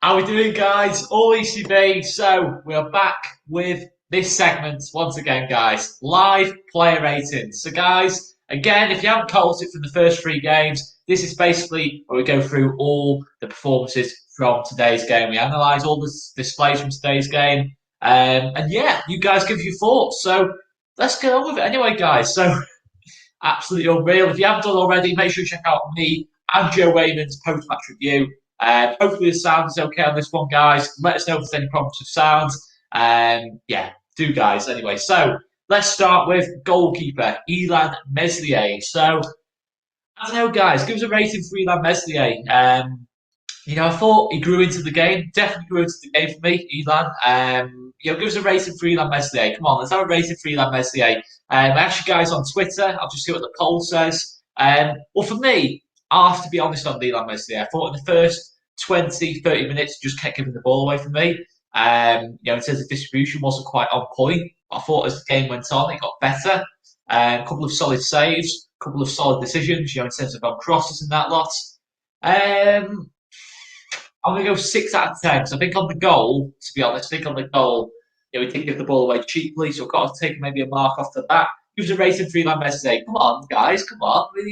How we doing, guys? All ECB. So we're back with this segment once again, guys. Live player ratings. So, guys, again, if you haven't caught it from the first three games, this is basically where we go through all the performances from today's game. We analyse all the displays from today's game, and yeah, you guys give your thoughts. So let's get on with it, anyway, guys. So absolutely unreal. If you haven't done already, make sure you check out me and Joe Wayman's post-match review. Hopefully the sound is okay on this one, guys. Let us know if there's any problems with sound. Yeah, do, guys. Anyway, so let's start with goalkeeper Ilan Meslier. So, I don't know, guys. Give us a rating for Ilan Meslier. I thought he grew into the game. Definitely grew into the game for me, Elan. Give us a rating for Elan Meslier. Come on, let's have a rating for Elan Meslier. I asked you guys on Twitter. I'll just see what the poll says. Well, for me, I have to be honest on Elan Meslier. I thought in the first 20, 30 minutes, he just kept giving the ball away from me. In terms of distribution, wasn't quite on point. I thought as the game went on, it got better. A couple of solid saves, a couple of solid decisions, in terms of on crosses and that lot. I'm going to go 6 out of 10 because I think on the goal, to be honest, I think on the goal, we didn't give the ball away cheaply, so I've got to take maybe a mark off the bat. Give us a rating for Elan Meslier. Come on, guys, come on. Where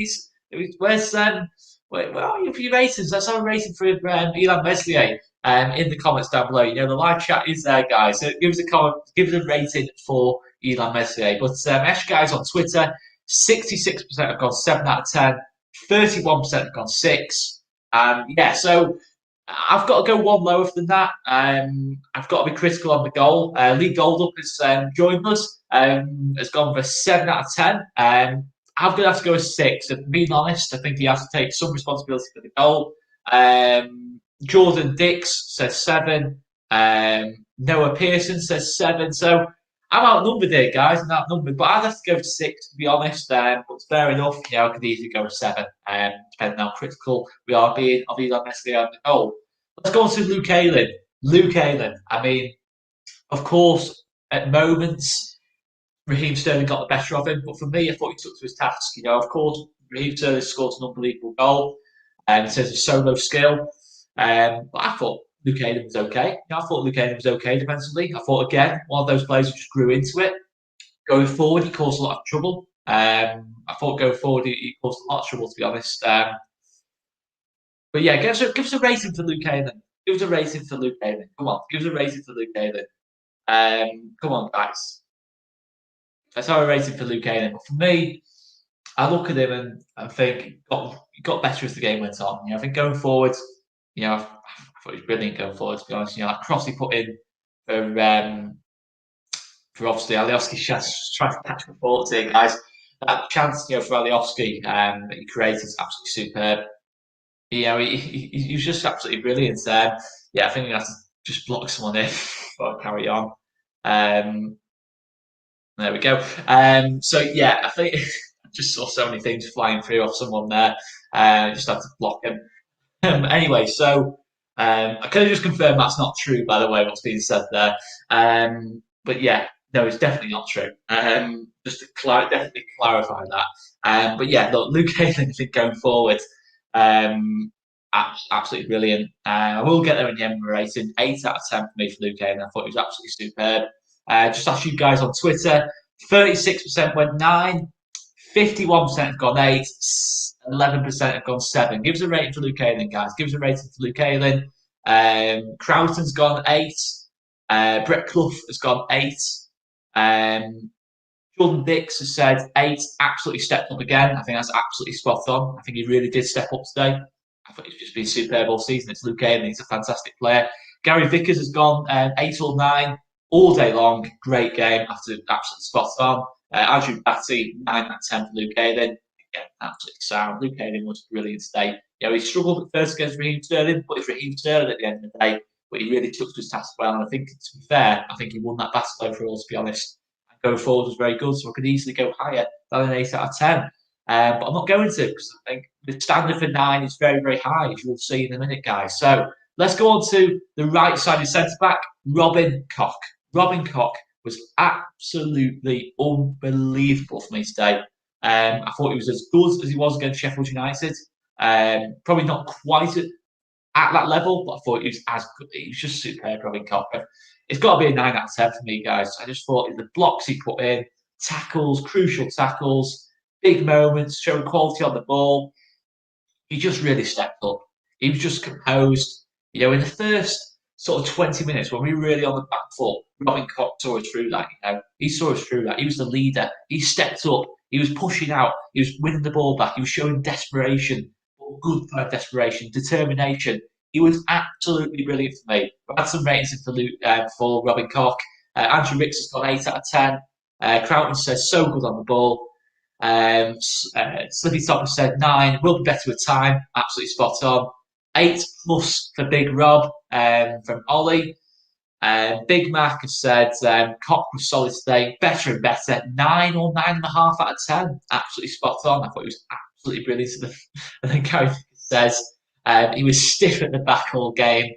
are you for your ratings? Let's have a rating for Elan Meslier in the comments down below. The live chat is there, guys. So give us a comment, give us a rating for Elan Meslier. But ask you guys on Twitter, 66% have gone 7 out of 10, 31% have gone 6. So I've got to go one lower than that. I've got to be critical on the goal. Lee Goldup has joined us, has gone for 7 out of 10. I'm going to have to go a 6. And being honest, I think he has to take some responsibility for the goal. Jordan Dix says 7. Noah Pearson says 7. So I'm outnumbered here, guys. I'm outnumbered. But I'd have to go to 6, to be honest. But fair enough. I could easily go to 7, depending on how critical we are being of Elan Meslier on the goal. Let's go on to Luke Ayling. Luke Ayling. I mean, of course, at moments, Raheem Sterling got the better of him. But for me, I thought he took to his task. Of course, Raheem Sterling scored an unbelievable goal in terms of solo skill. But I thought Luke Ayling was okay. I thought Luke Ayling was okay defensively. I thought, again, one of those players who just grew into it. Going forward, he caused a lot of trouble. I thought going forward, he caused a lot of trouble, to be honest. But yeah, give us a rating for Luke Ayling. Give us a rating for Luke Ayling. Come on, give us a rating for Luke Ayling. Come on, guys. Let's have a rating for Luke Ayling. But for me, I look at him and I think he got better as the game went on. I think going forward, I thought he was brilliant going forward, to be honest. That cross he put in for obviously Alioski trying to catch my thoughts here, guys. That chance, for Alioski that he created is absolutely superb. He was just absolutely brilliant. I think he has to just block someone in before I carry on. There we go. I think I just saw so many things flying through off someone there. Just had to block him. Anyway, I could have just confirmed that's not true, by the way, what's being said there. But yeah, no, it's definitely not true. Just to definitely clarify that. But yeah, look, Luke Ayling, I think going forward, absolutely brilliant. I will get there in the end rating. 8 out of 10 for me for Luke Ayling. I thought he was absolutely superb. Just ask you guys on Twitter, 36% went 9, 51% have gone 8, 11% have gone 7. Give us a rating for Luke Ayling, guys. Give us a rating for Luke Ayling. Crowton's gone 8. Brett Clough has gone 8. Jordan Dix has said 8. Absolutely stepped up again. I think that's absolutely spot on. I think he really did step up today. I thought he's just been superb all season. It's Luke Ayling. He's a fantastic player. Gary Vickers has gone 8 or 9 all day long. Great game. Absolutely spot on. Andrew Batty, 9 out of 10 for Luke Ayling. Again, absolutely sound. Luke Ayling was brilliant today. He struggled at first against Raheem Sterling, but it's Raheem Sterling at the end of the day. But he really took to his task well. And I think, to be fair, I think he won that battle overall, to be honest. And going forward was very good, so I could easily go higher than an 8 out of 10. But I'm not going to, because I think the standard for 9 is very, very high, as you'll see in a minute, guys. So let's go on to the right-sided centre-back, Robin Koch. Robin Koch was absolutely unbelievable for me today. I thought he was as good as he was against Sheffield United. Probably not quite at that level, but I thought he was as good. He was just superb, Robin Koch. It's got to be a 9 out of 10 for me, guys. I just thought the blocks he put in, tackles, crucial tackles, big moments, showing quality on the ball. He just really stepped up. He was just composed. In the first sort of 20 minutes when we were really on the back foot, Robin Koch saw us through that. He saw us through that. He was the leader. He stepped up. He was pushing out. He was winning the ball back. He was showing desperation, good kind of desperation, determination. He was absolutely brilliant for me. I had some ratings for Robin Koch. Andrew Ricks has got 8 out of 10. Crowton says so good on the ball. Slippy Topper said 9. Will be better with time. Absolutely spot on. 8 plus for Big Rob from Ollie. Big Mac has said Koch was solid today. Better and better. 9 or 9.5 out of 10. Absolutely spot on. I thought he was absolutely brilliant. And then Gary says he was stiff at the back all game.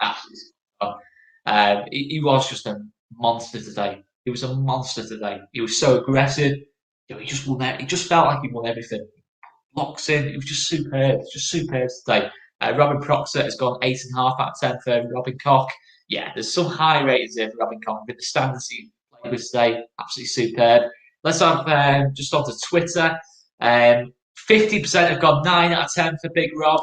Absolutely spot on. He was just a monster today. He was a monster today. He was so aggressive. He just won that. He just felt like he won everything. Blocks in. It was just superb. Just superb today. Robin Proxer has gone 8.5 out of 10 for Robin Koch. Yeah, there's some high ratings here for Robin Koch with the standards he played with today. Absolutely superb. Let's have just onto Twitter. 50% have gone 9 out of 10 for Big Rob.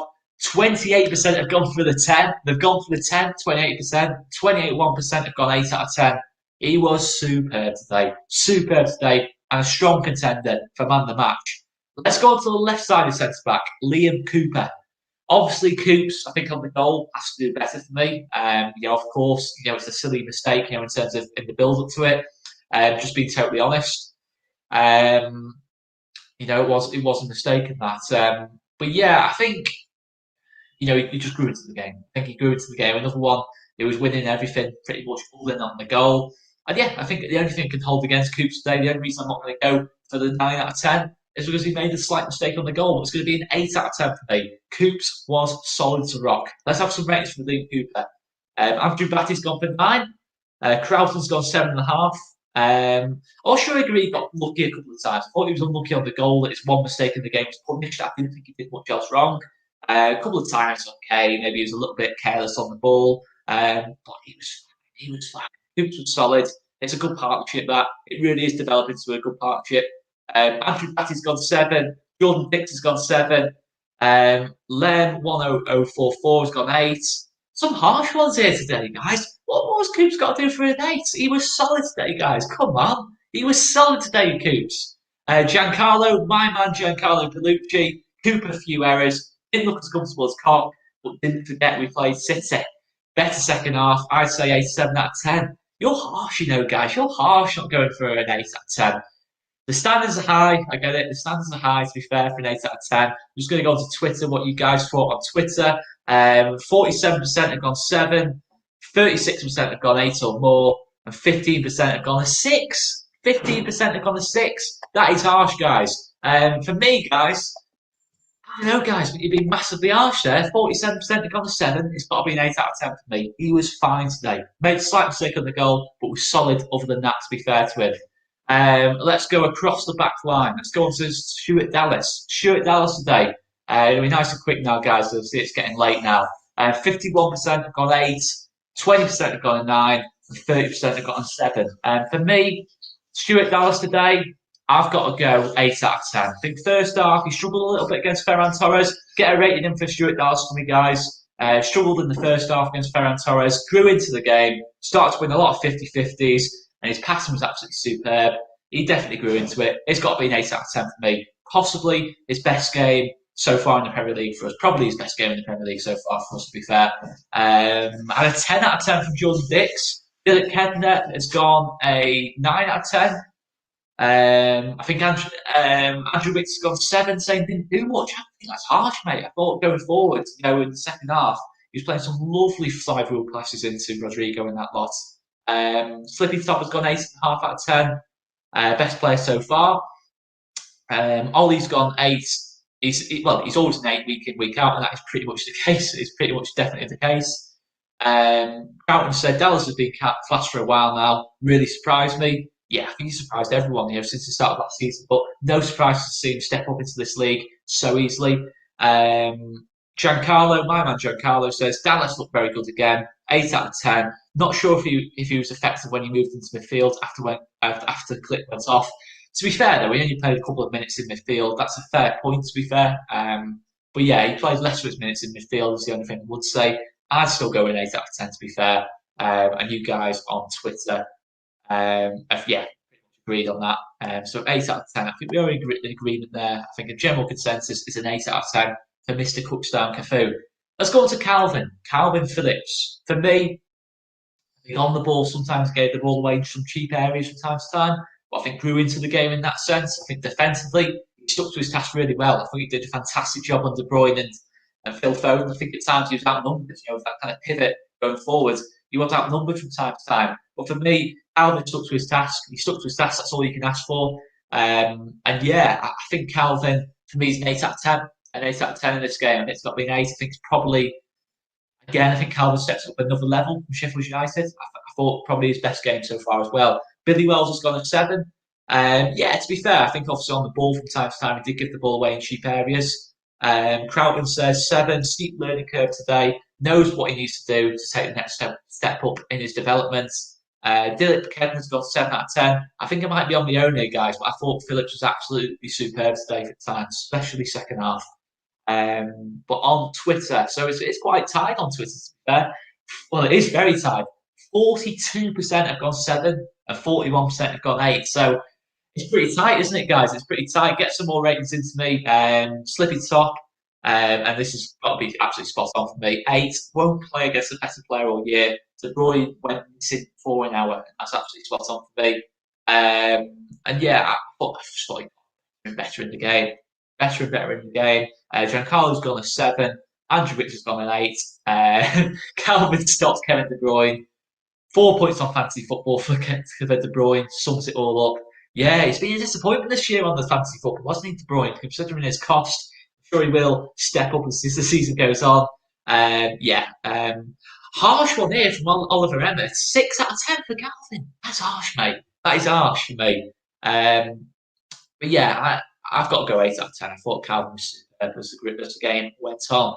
28% have gone for the 10. They've gone for the 10, 28%. 28.1% have gone 8 out of 10. He was superb today. Superb today. And a strong contender for man of the match. Let's go on to the left side of centre back, Liam Cooper. Obviously, Coops, I think on the goal has to do better for me. Of course, it's a silly mistake, in terms of in the build up to it. Just being totally honest, it was a mistake in that. But yeah, I think he just grew into the game. I think he grew into the game. Another one, he was winning everything, pretty much all in on the goal. And yeah, I think the only thing I can hold against Coops today, the only reason I'm not going to go for the 9 out of 10 is because he made a slight mistake on the goal. It's going to be an 8 out of 10 for me. Coops was solid to rock. Let's have some ratings for Liam Cooper. Andrew Batty's gone for 9. Crowton's gone 7.5. Also, agree got lucky a couple of times. I thought he was unlucky on the goal. That his one mistake in the game was punished. I didn't think he did much else wrong. A couple of times, okay, maybe he was a little bit careless on the ball. But he was fine. Coops was solid. It's a good partnership, that. It really is developing into a good partnership. Andrew Batty's gone 7. Jordan Dix has gone 7. Len 10044 has gone 8. Some harsh ones here today, guys. What was Coops got to do for an 8? He was solid today, guys. Come on. He was solid today, Coops. Giancarlo, my man Giancarlo Bellucci. Cooper, a few errors. Didn't look as comfortable as Koch, but didn't forget we played City. Better second half. I'd say 8, 7 out of 10. You're harsh, guys. You're harsh not going for an 8 out of 10. The standards are high. I get it. The standards are high, to be fair, for an 8 out of 10. I'm just going to go on to Twitter, what you guys thought on Twitter. 47% have gone 7. 36% have gone 8 or more. And 15% have gone a 6. 15% have gone a 6. That is harsh, guys. For me, guys, I don't know, guys, but you've been massively harsh there. 47% have gone to 7. It's got to be an 8 out of 10 for me. He was fine today. Made a slight mistake on the goal, but was solid other than that, to be fair to him. Let's go across the back line. Let's go on to Stuart Dallas. Stuart Dallas today. It'll be nice and quick now, guys. See, it's getting late now. 51% have gone 8. 20% have gone a 9. And 30% have gone a 7. For me, Stuart Dallas today, I've got to go 8 out of 10. I think first half, he struggled a little bit against Ferran Torres. Get a rating in for Stuart Dallas for me, guys. Struggled in the first half against Ferran Torres. Grew into the game. Started to win a lot of 50-50s. And his passing was absolutely superb. He definitely grew into it. It's got to be an 8 out of 10 for me. Possibly his best game so far in the Premier League for us. Probably his best game in the Premier League so far for us, to be fair. And a 10 out of 10 from Jordan Dix. Philip Kedner has gone a 9 out of 10. I think Andrew Wicks has gone 7, saying didn't do much. I think that's harsh, mate. I thought going forward, in the second half, he was playing some lovely flywheel passes into Rodrigo in that lot. Slippy Top has gone 8.5 out of 10. Best player so far. Ollie's gone 8. He's always an 8 week in, week out, and that is pretty much the case. It's pretty much definitely the case. Crowton said Dallas has been class for a while now. Really surprised me. Yeah, I think he surprised everyone since the start of last season. But no surprise to see him step up into this league so easily. Giancarlo, my man Giancarlo says Dallas looked very good again. 8 out of 10. Not sure if he was effective when he moved into midfield after Klich went off. To be fair though, he only played a couple of minutes in midfield. That's a fair point. To be fair, but yeah, he played less of his minutes in midfield. Is the only thing I would say. I'd still go an 8 out of 10. To be fair, and you guys on Twitter, yeah, agreed on that. So 8 out of 10. I think we are in agreement there. I think a general consensus is an 8 out of 10 for Mr. Cookstown Cafu. Let's go on to Calvin. Calvin Phillips. For me, on the ball sometimes gave the ball away in some cheap areas from time to time, but I think grew into the game in that sense. I think defensively, he stuck to his task really well. I think he did a fantastic job on De Bruyne and Phil Foden. I think at times he was outnumbered, with that kind of pivot going forward. He was outnumbered from time to time. But for me, Calvin stuck to his task. He stuck to his task. That's all you can ask for. And yeah, I think Calvin, for me, is an 8 out of 10. An 8 out of 10 in this game. It's not been 8. I think it's probably, again, I think Calvin steps up another level from Sheffield United. I thought probably his best game so far as well. Billy Wells has gone a 7. Yeah, to be fair, I think obviously on the ball from time to time, he did give the ball away in cheap areas. Croutman says 7, steep learning curve today, knows what he needs to do to take the next step up in his development. Dilip Kedden's got 7 out of 10. I think I might be on my own here, guys, but I thought Phillips was absolutely superb today for times, especially second half. But on Twitter, so it's quite tight on Twitter, to be fair. Well, it is very tight. 42% have gone 7 and 41% have gone 8. So it's pretty tight, isn't it, guys? It's pretty tight. Get some more ratings into me. Slippy Top, and this has got to be absolutely spot on for me. 8, won't play against a better player all year. De Bruyne went missing for an hour. That's absolutely spot on for me. And yeah, I thought better in the game. Better and better in the game. Giancarlo's gone a 7. Andrew Richards gone an 8. Calvin stopped Kevin De Bruyne. 4 points on fantasy football for Kevin De Bruyne. Sums it all up. Yeah, it's been a disappointment this year on the fantasy football, wasn't he, De Bruyne? Considering his cost, I'm sure he will step up as the season goes on. Harsh one here from Oliver Emmett. 6 out of 10 for Calvin. That's harsh, mate. That is harsh for me. But yeah, I've got to go 8 out of 10. I thought Calvin was superb as the game went on.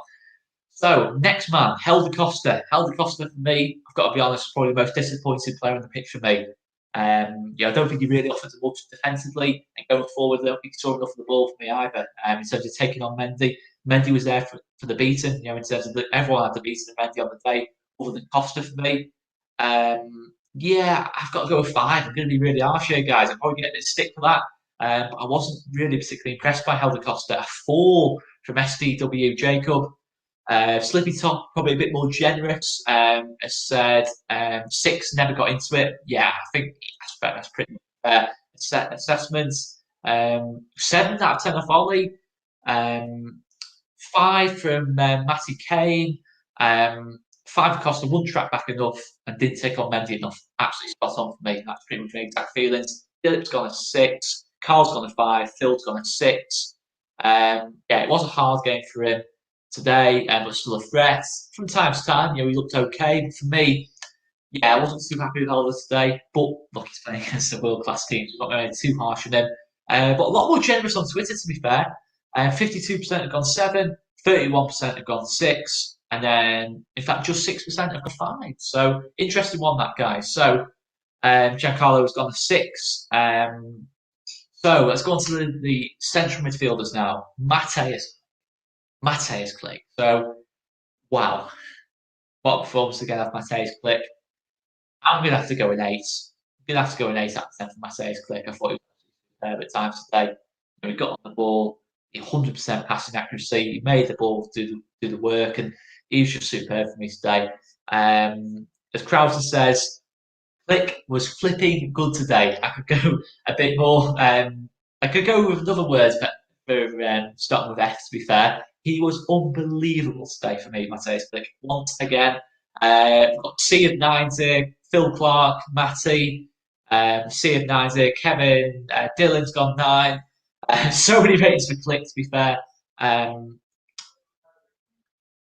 So, next man, Helder Costa. Helder Costa, for me, I've got to be honest, probably the most disappointing player on the pitch for me. I don't think he really offered much defensively, and going forward, I don't think he saw enough of the ball for me either. In terms of taking on Mendy, Mendy was there for the beating. In terms of everyone had the beating of Mendy on the day, other than Costa for me. I've got to go with 5. I'm going to be really harsh here, guys. I'm probably getting a bit stick for that. But I wasn't really particularly impressed by Helder Costa. A 4 from SDW Jacob. Slippy Top, probably a bit more generous. Has said 6, never got into it. Yeah, I think that's pretty fair assessments. 7 out of 10 off Ollie. 5 from Matty Kane. 5 for Costa, wouldn't track back enough and didn't take on Mendy enough. Absolutely spot on for me. That's pretty much my exact feelings. Phillips gone a 6. Carl's gone a 5. Phil's gone a 6. It was a hard game for him today, but still a threat. From time to time, he looked okay. But for me, I wasn't too happy with Oliver today. But look, he's playing against a world-class team, so I'm not going to be too harsh on him. But a lot more generous on Twitter, to be fair. 52% have gone 7, 31% have gone 6, and then, in fact, just 6% have gone 5. So, interesting one, that guy. So, Giancarlo has gone a 6. So, let's go on to the central midfielders now. Mateus Klich. So, wow. What a performance again of Mateus Klich. I'm going to have to go an 8. I'm going to have to go an 8 out of 10 for Mateus Klich. I thought he was superb at times today. He got on the ball, 100% passing accuracy. He made the ball do the work, and he was just superb for me today. As Krauser says, Klich was flipping good today. I could go a bit more. I could go with another word for starting with F, to be fair. He was unbelievable today for me, Mateus Klich. Once again, got C of 90, Phil Clark, Matty, C of 90, Kevin, Dylan's gone 9. So many ratings for Klich, to be fair. And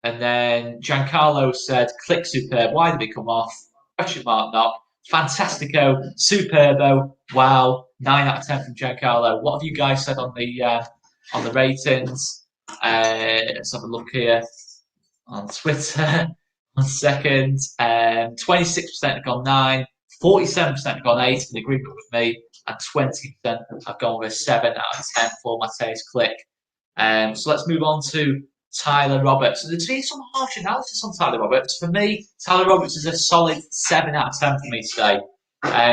then Giancarlo said, Klich superb. Why did he come off? Question mark not. Fantastico, superbo. Wow, 9 out of 10 from Giancarlo. What have you guys said on the ratings? Let's have a look here on Twitter. 1 second. 26% have gone 9, 47% have gone 8 in the group with me, and 20% have gone with a 7 out of 10 for Mateus Klich. So let's move on to Tyler Roberts. So there's been some harsh analysis on Tyler Roberts. For me, Tyler Roberts is a solid 7 out of 10 for me today.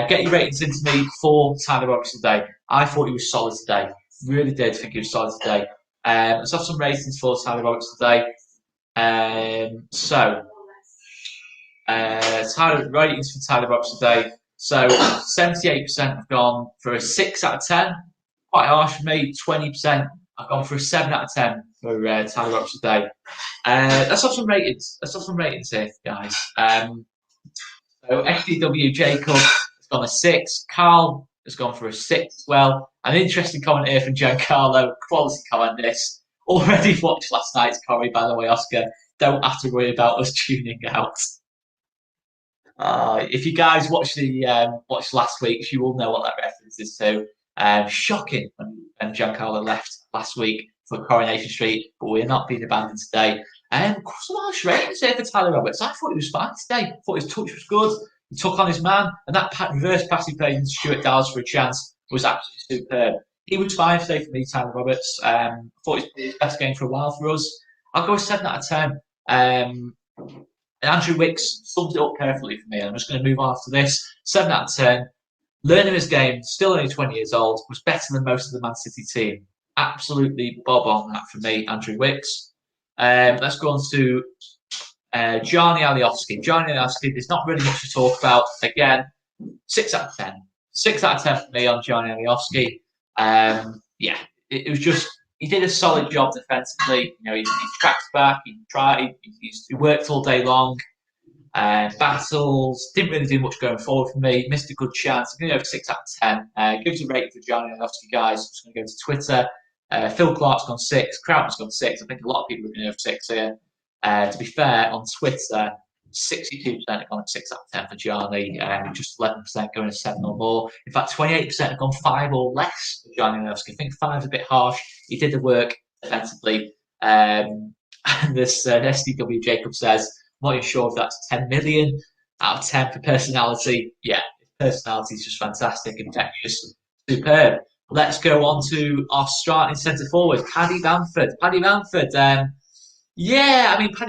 Get your ratings into me for Tyler Roberts today. I thought he was solid today. Really did think he was solid today. Let's have some ratings for Tyler Roberts today. Ratings for Tyler Roberts today. So 78% have gone for a 6 out of 10. Quite harsh for me. 20% I've gone for a 7 out of 10 for Tyler Roberts today. Let's have some ratings. Let's have some ratings here, guys. So FDW Jacob has gone a 6. Carl has gone for a 6 as well. An interesting comment here from Giancarlo. Quality comment this. Already watched last night's Corey, by the way, Oscar. Don't have to worry about us tuning out. If you guys watched last week's, you will know what that reference is to. Shocking when Giancarlo left last week for Coronation Street, but we're not being abandoned today. Some harsh ratings here for Tyler Roberts. I thought he was fine today. I thought his touch was good. He took on his man, and that reverse pass he played into Stuart Dallas for a chance was absolutely superb. He was fine today for me, Tyler Roberts. I thought it was his best game for a while for us. I'll go with 7 out of 10. And Andrew Wicks sums it up carefully for me. I'm just going to move on after this. 7 out of 10. Learning his game, still only 20 years old, was better than most of the Man City team. Absolutely bob on that for me, Andrew Wicks. Let's go on to Johnny Alioski. Johnny Alioski, there's not really much to talk about. Again, 6 out of 10. 6 out of 10 for me on Johnny Alioski. It was just, he did a solid job defensively. You know, he tracked back, he tried, he worked all day long. Battles, didn't really do much going forward for me. Missed a good chance. I'm going to go 6 out of 10. Give us a rating for Johnny Alioski, guys. I'm just going to go to Twitter. Phil Clark's gone 6. Crouton's gone 6. I think a lot of people are going to go 6 here. To be fair, on Twitter, 62% have gone 6 out of 10 for Johnny. Just 11% going to 7 or more. In fact, 28% have gone 5 or less for Johnny Alioski. I think 5 is a bit harsh. He did the work defensively. And this SDW Jacob says, I'm not even sure if that's 10 million out of 10 for personality. Yeah, his personality is just fantastic, infectious, superb. Let's go on to our starting centre forward, Paddy Bamford. Paddy Bamford, Paddy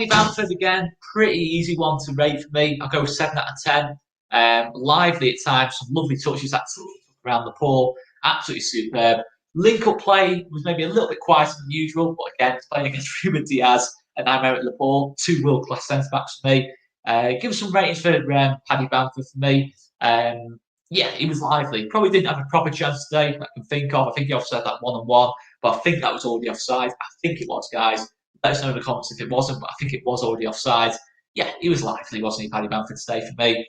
Bamford again, pretty easy one to rate for me. I'll go 7 out of 10. Lively at times, some lovely touches around the ball, absolutely superb. Link-up play was maybe a little bit quieter than usual, but again, playing against Ruben Diaz and Aymeric Laporte, 2 world-class centre-backs for me. Give us some ratings for Paddy Bamford for me. He was lively. Probably didn't have a proper chance today that I can think of. I think he offside that 1-on-1, but I think that was already offside. I think it was, guys. Let us know in the comments if it wasn't, but I think it was already offside. Yeah, he was lively, wasn't he, Paddy Bamford today for me?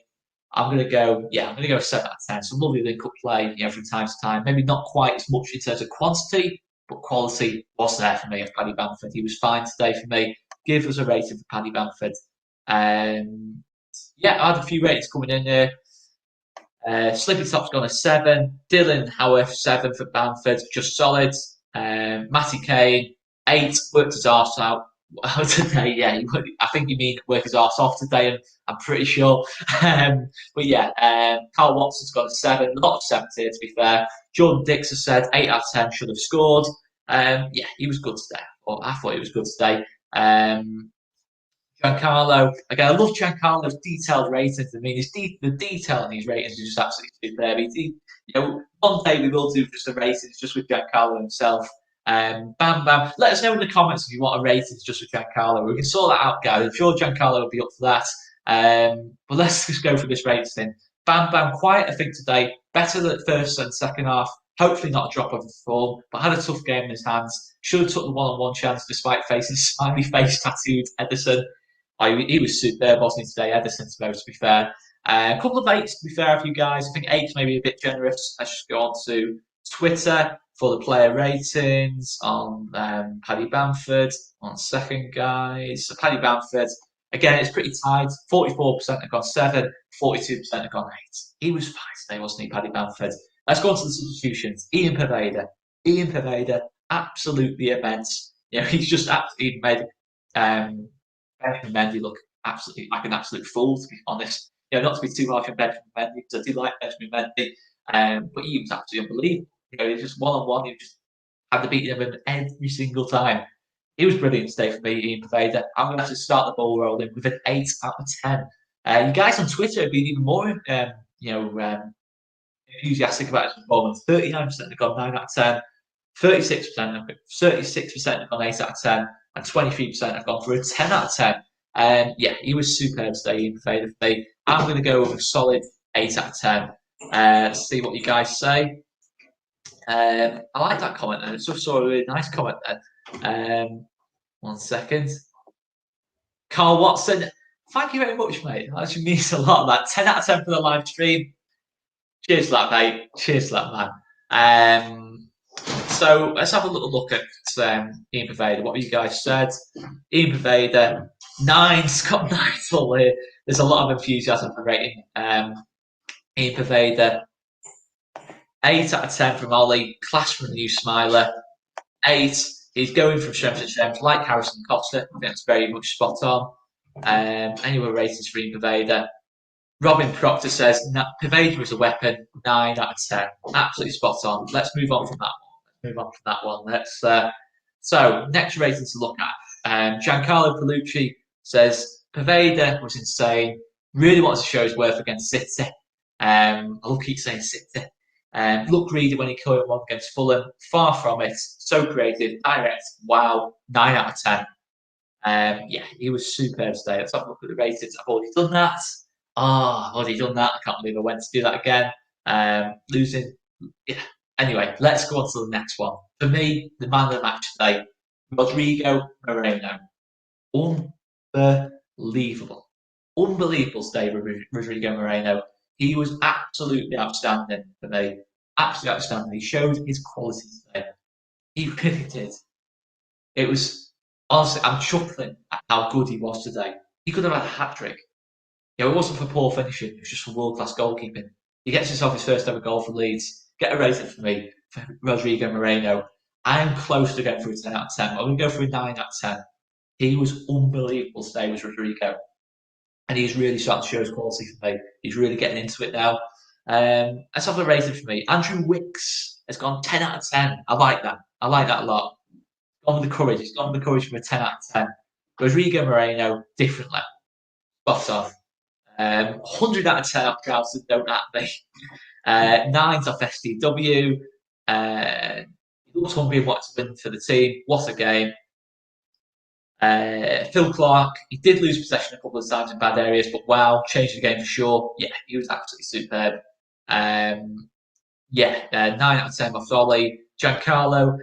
I'm going to go 7 out of 10. Some lovely link-up play, from time to time. Maybe not quite as much in terms of quantity, but quality was there for me of Paddy Bamford. He was fine today for me. Give us a rating for Paddy Bamford. I had a few ratings coming in there. Slippy Top's gone a 7. Dylan Howarth, 7 for Bamford. Just solid. Matty Kane, 8. Worked his arse out today. Yeah, I think you mean work his arse off today, I'm pretty sure. Carl Watson's got a 7. A lot of 7s here, to be fair. Jordan Dix has said 8 out of 10 should have scored. He was good today. I thought he was good today. Giancarlo, again, I love Giancarlo's detailed ratings. I mean, the detail in these ratings is just absolutely superb. One day we will do just the ratings just with Giancarlo himself. Bam Bam. Let us know in the comments if you want a rating just with Giancarlo. We can sort that out, guys. I'm sure Giancarlo will be up for that. But let's just go for this rating. Bam Bam, quiet, I think, today. Better than first and second half. Hopefully not a drop off the form, but had a tough game in his hands. Should have took the one-on-one chance despite facing smiley face tattooed Ederson. He was superb, wasn't he, today? Ederson, to be fair. A couple of 8s, to be fair, for you guys. I think 8's maybe a bit generous. Let's just go on to Twitter for the player ratings on Paddy Bamford. 1 second, guys. So Paddy Bamford, again, it's pretty tight. 44% have gone 7, 42% have gone 8. He was fine today, wasn't he, Paddy Bamford? Let's go on to the substitutions. Ian Pervada, absolutely immense. He's just absolutely made Benjamin Mendy look absolutely like an absolute fool, to be honest. Not to be too harsh on Benjamin Mendy, because I do like Benjamin Mendy, but he was absolutely unbelievable. He was just one-on-one, he just had to beat him every single time. He was brilliant today for me, Ian Pervader. I'm going to have to start the ball rolling with an 8 out of 10. You guys on Twitter have been even more, enthusiastic about his performance. 39% have gone 9 out of 10. 36% have gone 8 out of 10, and 23% have gone for a 10 out of 10. Yeah, he was superb today, Ian Pervader for me. I'm going to go with a solid 8 out of 10. See what you guys say. I like that comment, and it's just a really nice comment there. 1 second. Carl Watson, thank you very much, mate. That actually means a lot. That 10 out of 10 for the live stream. Cheers for that, mate. Cheers for that, man. So let's have a little look at Ian Pervader. What you guys said. Ian Pervader, 9's got 9 all here. There's a lot of enthusiasm for rating Ian Pervader. 8 out of 10 from Ollie. Class from the new Smiler. 8. He's going from strength to strength, like Harrison and Costa. I think that's very much spot on. Anyway, ratings for Ian Pervader. Robin Proctor says Pervader is a weapon. 9 out of 10. Absolutely spot on. Let's move on from that one. So next rating to look at. Giancarlo Palucci says Pervader was insane. Really wanted to show his worth against City. I will keep saying City. Looked greedy when he came on against Fulham. Far from it. So creative, direct. Wow. 9 out of 10. Yeah, he was superb today. Let's have a look at the ratings. I've already done that. I've already done that. I can't believe I went to do that again. Losing. Yeah. Anyway, let's go on to the next one. For me, the man of the match today, Rodrigo Moreno. Unbelievable. Unbelievable today, Rodrigo Moreno. He was absolutely outstanding for me. Absolutely outstanding. He showed his quality today. He really did. It was, honestly, I'm chuckling at how good he was today. He could have had a hat-trick. It wasn't for poor finishing, it was just for world-class goalkeeping. He gets himself his first ever goal for Leeds. Get a rating for me, for Rodrigo Moreno. I'm close to going for a 10 out of 10. I'm going to go for a 9 out of 10. He was unbelievable today, was Rodrigo. And he's really starting to show his quality for me. He's really getting into it now. Let's have a rating for me. Andrew Wicks has gone 10 out of 10. I like that. I like that a lot. Gone with the courage. He's gone with the courage for a 10 out of 10. Rodrigo Moreno, different level. Spot on. 100 out of 10 off Charleston, don't at me. 9's off STW. He looks hungry and wants to win for the team. What a game. Phil Clark, he did lose possession a couple of times in bad areas, but wow, changed the game for sure. Yeah, he was absolutely superb. 9 out of 10 off Ollie. Giancarlo,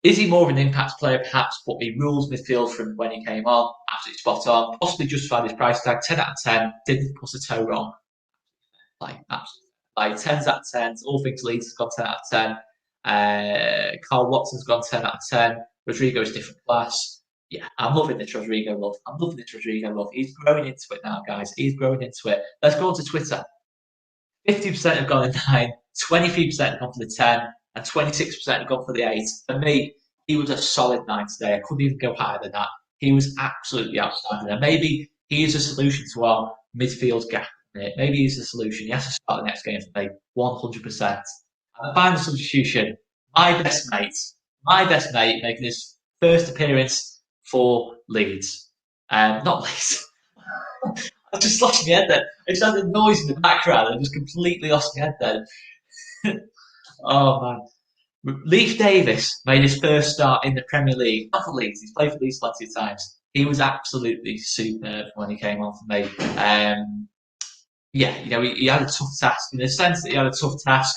is he more of an impact player perhaps, but he rules midfield from when he came on. Absolutely spot on. Possibly justified his price tag. 10 out of 10. Didn't put a toe wrong. Absolutely. 10s out of 10s. All things Leeds has gone 10 out of 10. Carl Watson's gone 10 out of 10. Rodrigo is different class. Yeah, I'm loving this Rodrigo love. He's growing into it now, guys. He's growing into it. Let's go on to Twitter. 50% have gone in 9, 23% have gone for the 10, and 26% have gone for the 8. For me, he was a solid 9 today. I couldn't even go higher than that. He was absolutely outstanding. And maybe he is a solution to our midfield gap. Maybe he's the solution. He has to start the next game for me, 100%. And the final substitution, my best mate making his first appearance for Leeds. Not Leeds. I just lost my head then. I just had the noise in the background and I just completely lost my head then. Oh man. Leif Davis made his first start in the Premier League. Not for Leeds, he's played for Leeds plenty of times. He was absolutely superb when he came on for me. He had a tough task. In the sense that he had a tough task,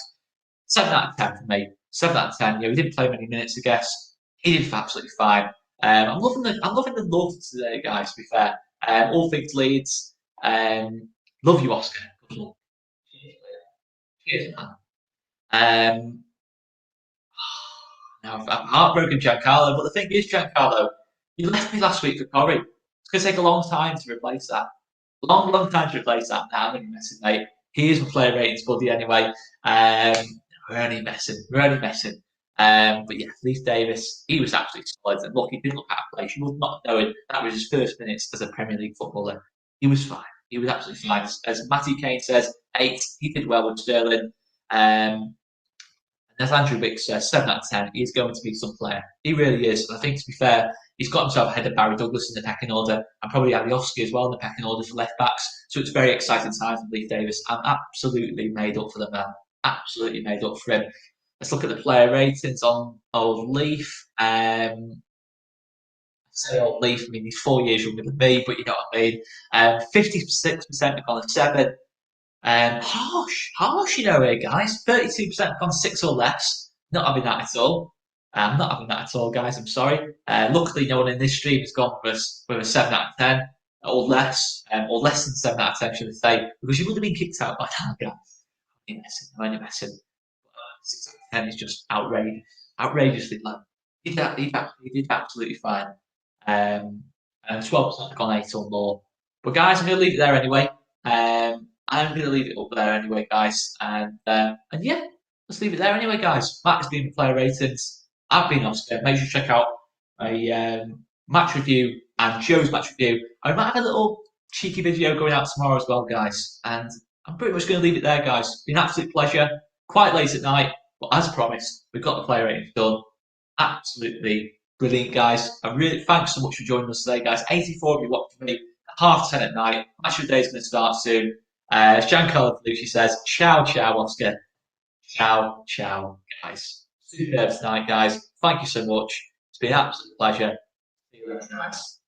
7 out of 10 for me. 7 out of 10. He didn't play many minutes, I guess. He did absolutely fine. I'm loving the love today, guys. To be fair, all things Leeds. Love you, Oscar. Good luck. Cheers, man. Now I'm heartbroken, Giancarlo. But the thing is, Giancarlo, you left me last week for Corey. It's going to take a long time to replace that. Long time to replace that. Now I'm only messing, mate. He is my player ratings buddy anyway. We're only messing. But yeah, Leeds Davis, he was absolutely solid. And look, he didn't look out of place. You would not know it. That was his first minutes as a Premier League footballer. He was fine. He was absolutely fine. As Matty Kane says, 8. He did well with Sterling. Um, as Andrew Wick says, 7 out of 10. He's going to be some player. He really is. And I think, to be fair, he's got himself ahead of Barry Douglas in the pecking order and probably Alioski as well in the pecking order for left backs. So it's very exciting times with Leeds Davis. I'm absolutely made up for the man. Absolutely made up for him. Let's look at the player ratings on Old Leaf. Say Old Leaf, I mean, he's 4 years younger than me, but you know what I mean. 56% have gone a 7. Harsh, you know, here, guys. 32% have gone 6 or less. Not having that at all. Not having that at all, guys. I'm sorry. Luckily, no one in this stream has gone with a 7 out of 10 or less than 7 out of 10, should I say, because you would have been kicked out by now, guys. I'm only messing. 6 out of 10 is just outrageously low. He did absolutely fine. And 12% have gone 8 or more. But guys, I'm going to leave it there anyway. I'm going to leave it up there anyway, guys. And yeah, let's leave it there anyway, guys. Matt has been the player ratings. I've been Oscar. Make sure to check out a match review and Joe's match review. I might have a little cheeky video going out tomorrow as well, guys. And I'm pretty much going to leave it there, guys. It's been an absolute pleasure. Quite late at night, but as promised, we've got the player ratings done. Absolutely brilliant, guys. I really thanks so much for joining us today, guys. 84 of you watching me at 10:30 at night. Match of the day is going to start soon. Giancarlo Phillips says, ciao, Oscar. Ciao, guys. Superb tonight, guys. Thank you so much. It's been an absolute pleasure. See you later, guys.